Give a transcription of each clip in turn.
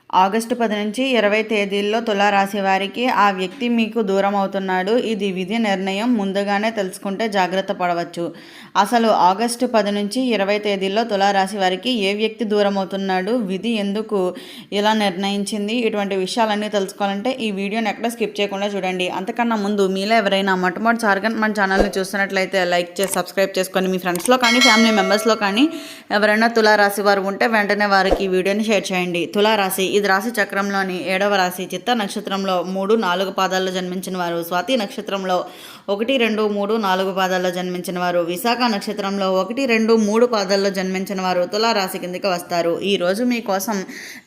August 10 నుంచి 20 తేదీల్లో తులారాశి వారికి ఆ వ్యక్తి మీకు దూరం అవుతున్నాడు. ఇది విధి నిర్ణయం. ముందుగానే తెలుసుకుంటే జాగ్రత్త పడవచ్చు. అసలు ఆగస్టు 10 నుంచి 20 తేదీల్లో తులారాశి వారికి ఏ వ్యక్తి దూరం అవుతున్నాడు, విధి ఎందుకు ఇలా నిర్ణయించింది, ఇటువంటి విషయాలన్నీ తెలుసుకోవాలంటే ఈ వీడియోని ఎక్కడ స్కిప్ చేయకుండా చూడండి. అంతకన్నా ముందు మీలో ఎవరైనా మొట్టమొదటిసారిగా మన ఛానల్ని చూస్తున్నట్లయితే లైక్ చేసి సబ్స్క్రైబ్ చేసుకొని మీ ఫ్రెండ్స్లో కానీ ఫ్యామిలీ మెంబర్స్లో కానీ ఎవరైనా తులారాశి వారు ఉంటే వెంటనే వారికి ఈ వీడియోని షేర్ చేయండి. తులారాశి ఇది రాశి చక్రంలోని 7వ రాశి. చిత్త నక్షత్రంలో 3, 4 పాదాల్లో జన్మించిన వారు. స్వాతి నక్షత్రంలో 1, 2, 3, 4 పాదాల్లో జన్మించిన వారు. విశాఖ నక్షత్రంలో 1, 2, 3 పాదాల్లో జన్మించిన వారు తులారాశి కిందకి వస్తారు. ఈరోజు మీకోసం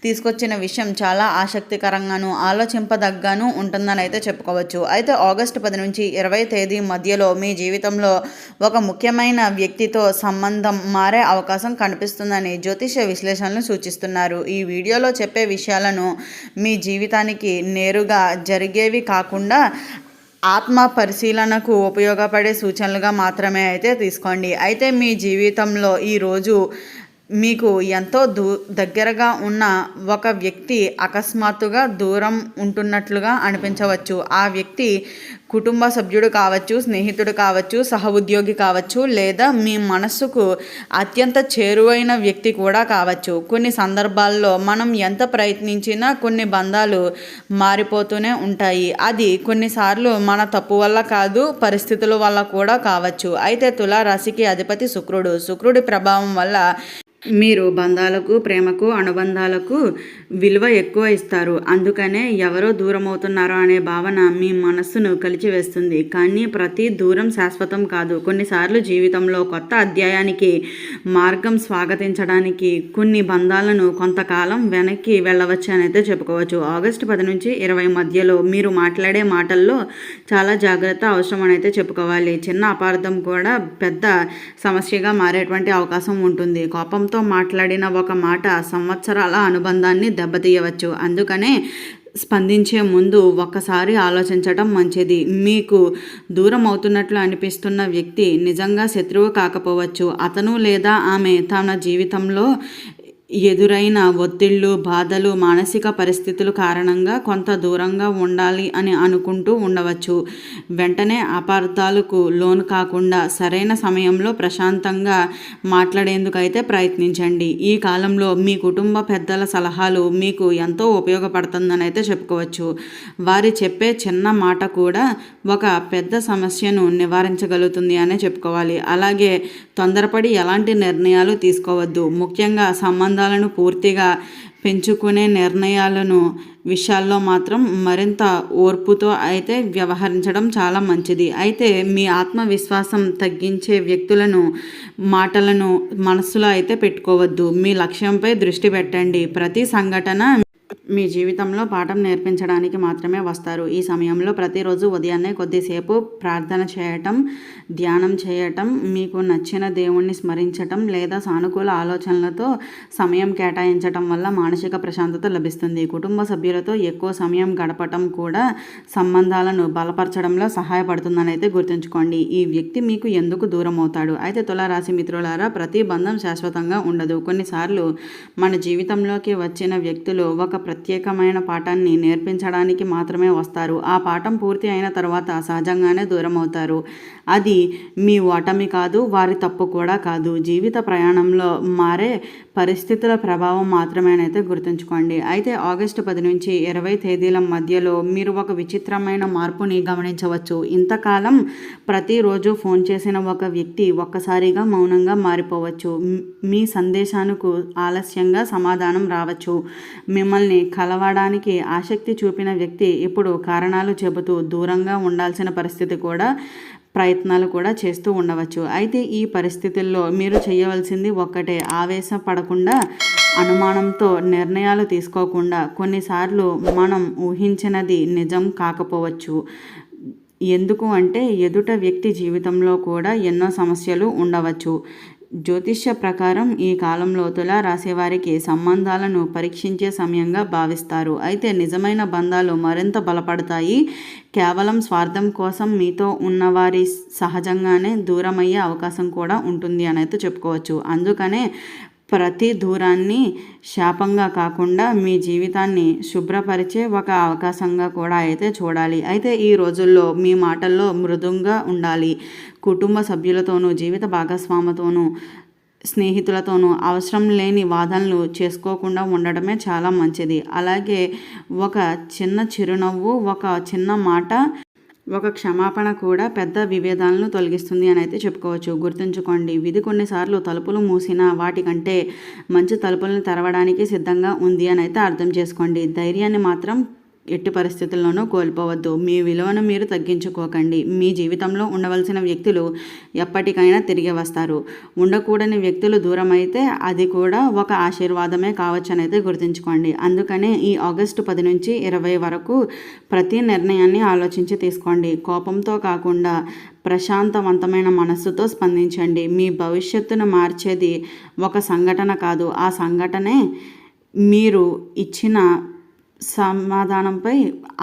తీసుకొచ్చిన విషయం చాలా ఆసక్తికరంగాను ఆలోచింపదగ్గాను ఉంటుందని అయితే చెప్పుకోవచ్చు. అయితే ఆగస్టు 10 నుంచి 20 తేదీ మధ్యలో మీ జీవితంలో ఒక ముఖ్యమైన వ్యక్తితో సంబంధం మారే అవకాశం కనిపిస్తుందని జ్యోతిష విశ్లేషణలు సూచిస్తున్నారు. ఈ వీడియోలో చెప్పే విషయాలను మీ జీవితానికి నేరుగా జరిగేవి కాకుండా ఆత్మ పరిశీలనకు ఉపయోగపడే సూచనలుగా మాత్రమే అయితే తీసుకోండి. అయితే మీ జీవితంలో ఈరోజు మీకు ఎంతో దగ్గరగా ఉన్న ఒక వ్యక్తి అకస్మాత్తుగా దూరం ఉంటున్నట్లుగా అనిపించవచ్చు. ఆ వ్యక్తి కుటుంబ సభ్యుడు కావచ్చు, స్నేహితుడు కావచ్చు, సహ ఉద్యోగి కావచ్చు, లేదా మీ మనస్సుకు అత్యంత చేరువైన వ్యక్తి కూడా కావచ్చు. కొన్ని సందర్భాల్లో మనం ఎంత ప్రయత్నించినా కొన్ని బంధాలు మారిపోతూనే ఉంటాయి. అది కొన్నిసార్లు మన తప్పు వల్ల కాదు, పరిస్థితుల వల్ల కూడా కావచ్చు. అయితే తులారాశికి అధిపతి శుక్రుడి ప్రభావం వల్ల మీరు బంధాలకు, ప్రేమకు, అనుబంధాలకు విలువ ఎక్కువ ఇస్తారు. అందుకనే ఎవరో దూరం అవుతున్నారో అనే భావన మీ మనస్సును కలిచివేస్తుంది. కానీ ప్రతి దూరం శాశ్వతం కాదు. కొన్నిసార్లు జీవితంలో కొత్త అధ్యాయానికి మార్గం స్వాగతించడానికి కొన్ని బంధాలను కొంతకాలం వెనక్కి వెళ్ళవచ్చు అని అయితే చెప్పుకోవచ్చు. ఆగస్టు 10 నుంచి 20 మధ్యలో మీరు మాట్లాడే మాటల్లో చాలా జాగ్రత్త అవసరం అని అయితే చెప్పుకోవాలి. చిన్న అపార్థం కూడా పెద్ద సమస్యగా మారేటువంటి అవకాశం ఉంటుంది. కోపంతో మాట్లాడిన ఒక మాట సంవత్సరాల అనుబంధాన్ని దెబ్బతీయవచ్చు. అందుకనే స్పందించే ముందు ఒక్కసారి ఆలోచించటం మంచిది. మీకు దూరం అవుతున్నట్లు అనిపిస్తున్న వ్యక్తి నిజంగా శత్రువు కాకపోవచ్చు. అతను లేదా ఆమె తన జీవితంలో ఎదురైన ఒత్తిళ్ళు, బాధలు, మానసిక పరిస్థితుల కారణంగా కొంత దూరంగా ఉండాలి అని అనుకుంటూ ఉండవచ్చు. వెంటనే అపార్థాలకు లోను కాకుండా సరైన సమయంలో ప్రశాంతంగా మాట్లాడేందుకైతే ప్రయత్నించండి. ఈ కాలంలో మీ కుటుంబ పెద్దల సలహాలు మీకు ఎంతో ఉపయోగపడుతుందని అయితే చెప్పుకోవచ్చు. వారి చెప్పే చిన్న మాట కూడా ఒక పెద్ద సమస్యను నివారించగలుగుతుంది అనే చెప్పుకోవాలి. అలాగే తొందరపడి ఎలాంటి నిర్ణయాలు తీసుకోవద్దు. ముఖ్యంగా సంబంధాలను పూర్తిగా పెంచుకునే విషయాల్లో మాత్రం మరింత ఓర్పుతో అయితే వ్యవహరించడం చాలా మంచిది. అయితే మీ ఆత్మవిశ్వాసం తగ్గించే వ్యక్తులను, మాటలను మనస్సులో అయితే పెట్టుకోవద్దు. మీ లక్ష్యంపై దృష్టి పెట్టండి. ప్రతి సంఘటన మీ జీవితంలో పాఠం నేర్పించడానికి మాత్రమే వస్తారు. ఈ సమయంలో ప్రతిరోజు ఉదయాన్నే కొద్దిసేపు ప్రార్థన చేయటం, ధ్యానం చేయటం, మీకు నచ్చిన దేవుణ్ణి స్మరించటం లేదా సానుకూల ఆలోచనలతో సమయం కేటాయించటం వల్ల మానసిక ప్రశాంతత లభిస్తుంది. కుటుంబ సభ్యులతో ఎక్కువ సమయం గడపటం కూడా సంబంధాలను బలపరచడంలో సహాయపడుతుందని అయితే గుర్తుంచుకోండి. ఈ వ్యక్తి మీకు ఎందుకు దూరం అవుతాడు? అయితే తులారాశి మిత్రులారా, ప్రతి బంధం శాశ్వతంగా ఉండదు. కొన్నిసార్లు మన జీవితంలోకి వచ్చిన వ్యక్తులు ఒక ప్రత్యేకమైన పాఠాన్ని నేర్పించడానికి మాత్రమే వస్తారు. ఆ పాఠం పూర్తి అయిన తర్వాత సహజంగానే దూరం అవుతారు. అది మీ ఓటమి కాదు, వారి తప్పు కూడా కాదు. జీవిత ప్రయాణంలో మారే పరిస్థితుల ప్రభావం మాత్రమేనైతే గుర్తుంచుకోండి. అయితే ఆగస్టు 10 నుంచి 20 తేదీల మధ్యలో మీరు ఒక విచిత్రమైన మార్పుని గమనించవచ్చు. ఇంతకాలం ప్రతిరోజు ఫోన్ చేసిన ఒక వ్యక్తి ఒక్కసారిగా మౌనంగా మారిపోవచ్చు. మీ సందేశానికి ఆలస్యంగా సమాధానం రావచ్చు. మిమ్మల్ని కలవడానికి ఆసక్తి చూపిన వ్యక్తి ఇప్పుడు కారణాలు చెబుతూ దూరంగా ఉండాల్సిన పరిస్థితి కూడా ప్రయత్నాలు కూడా చేస్తూ ఉండవచ్చు. అయితే ఈ పరిస్థితుల్లో మీరు చేయవలసింది ఒక్కటే, ఆవేశపడకుండా, అనుమానంతో నిర్ణయాలు తీసుకోకుండా. కొన్నిసార్లు మనం ఊహించినది నిజం కాకపోవచ్చు. ఎందుకు అంటే ఎదుట వ్యక్తి జీవితంలో కూడా ఎన్నో సమస్యలు ఉండవచ్చు. జ్యోతిష్య ప్రకారం ఈ కాలంలో తులారాశి వారికి సంబంధాలను పరీక్షించే సమయంగా భావిస్తారు. అయితే నిజమైన బంధాలు మరింత బలపడతాయి. కేవలం స్వార్థం కోసం మీతో ఉన్నవారి సహజంగానే దూరమయ్యే అవకాశం కూడా ఉంటుంది అని అయితే చెప్పుకోవచ్చు. అందుకనే ప్రతి దూరాన్ని శాపంగా కాకుండా మీ జీవితాన్ని శుభ్రపరిచే ఒక అవకాశంగా కూడా అయితే చూడాలి. అయితే ఈ రోజుల్లో మీ మాటల్లో మృదువుగా ఉండాలి. కుటుంబ సభ్యులతోనూ, జీవిత భాగస్వామితోనూ, స్నేహితులతోనూ అవసరం లేని వాదనలు చేసుకోకుండా ఉండడమే చాలా మంచిది. అలాగే ఒక చిన్న చిరునవ్వు, ఒక చిన్న మాట, ఒక క్షమాపణ కూడా పెద్ద విభేదాలను తొలగిస్తుంది అని అయితే చెప్పుకోవచ్చు. గుర్తుంచుకోండి, విధి కొన్నిసార్లు తలుపులు మూసినా వాటికంటే మంచి తలుపులను తెరవడానికి సిద్ధంగా ఉంది అని అయితే అర్థం చేసుకోండి. ధైర్యాన్ని మాత్రం ఎట్టి పరిస్థితుల్లోనూ కోల్పోవద్దు. మీ విలువను మీరు తగ్గించుకోకండి. మీ జీవితంలో ఉండవలసిన వ్యక్తులు ఎప్పటికైనా తిరిగి వస్తారు. ఉండకూడని వ్యక్తులు దూరం అయితే అది కూడా ఒక ఆశీర్వాదమే కావచ్చు అని అయితే గుర్తుంచుకోండి. అందుకనే ఈ ఆగస్టు 10 నుంచి 20 వరకు ప్రతి నిర్ణయాన్ని ఆలోచించి తీసుకోండి. కోపంతో కాకుండా ప్రశాంతవంతమైన మనస్సుతో స్పందించండి. మీ భవిష్యత్తును మార్చేది ఒక సంఘటన కాదు, ఆ సంఘటనే మీరు ఇచ్చిన సమాధానంపై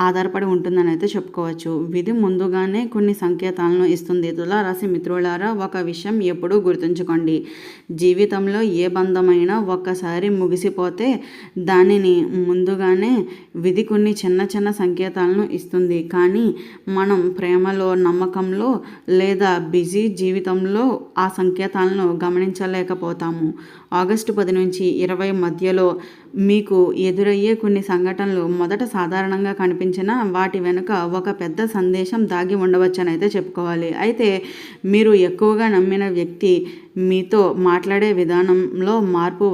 ఆధారపడి ఉంటుందని అయితే చెప్పుకోవచ్చు. విధి ముందుగానే కొన్ని సంకేతాలను ఇస్తుంది. తులారాశి మిత్రులారా, ఒక విషయం ఎప్పుడూ గుర్తుంచుకోండి. జీవితంలో ఏ బంధమైనా ఒక్కసారి ముగిసిపోతే దానిని ముందుగానే విధి కొన్ని చిన్న చిన్న సంకేతాలను ఇస్తుంది. కానీ మనం ప్రేమలో, నమ్మకంలో లేదా బిజీ జీవితంలో ఆ సంకేతాలను గమనించలేకపోతాము. ఆగస్టు 10 నుంచి 20 మధ్యలో మీకు ఎదురయ్యే కొన్ని సంఘటనలు మొదట సాధారణంగా కనిపించినా వాటి వెనుక ఒక పెద్ద సందేశం దాగి ఉండవచ్చని అయితే చెప్పుకోవాలి. అయితే మీరు ఎక్కువగా నమ్మిన వ్యక్తి మీతో మాట్లాడే విధానంలో మార్పు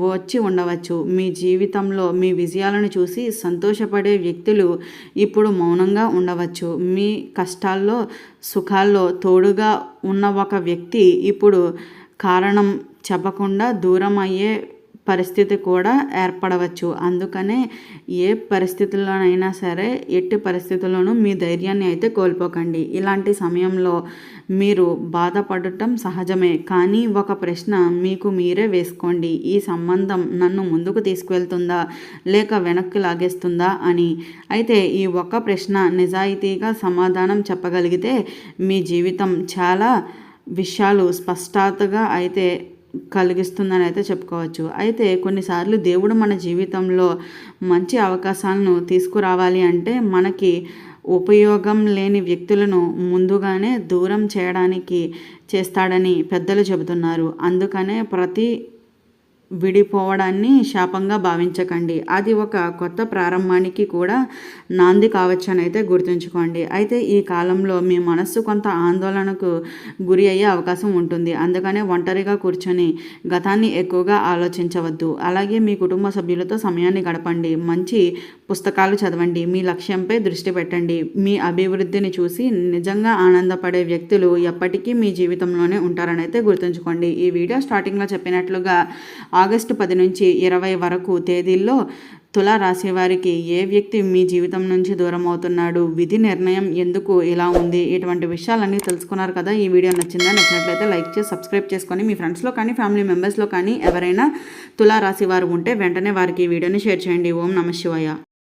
వచ్చి ఉండవచ్చు. మీ జీవితంలో మీ విజయాలను చూసి సంతోషపడే వ్యక్తులు ఇప్పుడు మౌనంగా ఉండవచ్చు. మీ కష్టాల్లో, సుఖాల్లో తోడుగా ఉన్న ఒక వ్యక్తి ఇప్పుడు కారణం చెప్పకుండా దూరం అయ్యే పరిస్థితి కూడా ఏర్పడవచ్చు. అందుకనే ఏ పరిస్థితుల్లోనైనా సరే ఎట్టి పరిస్థితుల్లోనూ మీ ధైర్యాన్ని అయితే కోల్పోకండి. ఇలాంటి సమయంలో మీరు బాధపడటం సహజమే. కానీ ఒక ప్రశ్న మీకు మీరే వేసుకోండి. ఈ సంబంధం నన్ను ముందుకు తీసుకువెళ్తుందా లేక వెనక్కి లాగేస్తుందా అని. అయితే ఈ ఒక్క ప్రశ్న నిజాయితీగా సమాధానం చెప్పగలిగితే మీ జీవితం చాలా విషయాలు స్పష్టతగా అయితే కలిగిస్తుందని అయితే చెప్పుకోవచ్చు. అయితే కొన్నిసార్లు దేవుడు మన జీవితంలో మంచి అవకాశాలను తీసుకురావాలి అంటే మనకి ఉపయోగం లేని వ్యక్తులను ముందుగానే దూరం చేయడానికి చేస్తాడని పెద్దలు చెబుతున్నారు. అందుకనే ప్రతి విడిపోవడాన్ని శాపంగా భావించకండి. అది ఒక కొత్త ప్రారంభానికి కూడా నాంది కావచ్చు అని అయితే గుర్తుంచుకోండి. అయితే ఈ కాలంలో మీ మనస్సు కొంత ఆందోళనకు గురి అయ్యే అవకాశం ఉంటుంది. అందుకనే ఒంటరిగా కూర్చొని గతాన్ని ఎక్కువగా ఆలోచించవద్దు. అలాగే మీ కుటుంబ సభ్యులతో సమయాన్ని గడపండి. మంచి పుస్తకాలు చదవండి. మీ లక్ష్యంపై దృష్టి పెట్టండి. మీ అభివృద్ధిని చూసి నిజంగా ఆనందపడే వ్యక్తులు ఎప్పటికీ మీ జీవితంలోనే ఉంటారని అయితే గుర్తుంచుకోండి. ఈ వీడియో స్టార్టింగ్లో చెప్పినట్లుగా ఆగస్టు 10 నుంచి 20 వరకు తేదీల్లో తులారాశి వారికి ఏ వ్యక్తి మీ జీవితం నుంచి దూరం అవుతున్నాడు, విధి నిర్ణయం ఎందుకు ఇలా ఉంది, ఇటువంటి విషయాలన్నీ తెలుసుకున్నారు కదా. ఈ వీడియో నచ్చినట్లయితే లైక్ చేసి సబ్స్క్రైబ్ చేసుకొని మీ ఫ్రెండ్స్లో కానీ ఫ్యామిలీ మెంబర్స్లో కానీ ఎవరైనా తులారాశి వారు ఉంటే వెంటనే వారికి ఈ వీడియోని షేర్ చేయండి. ఓం నమః శివాయ.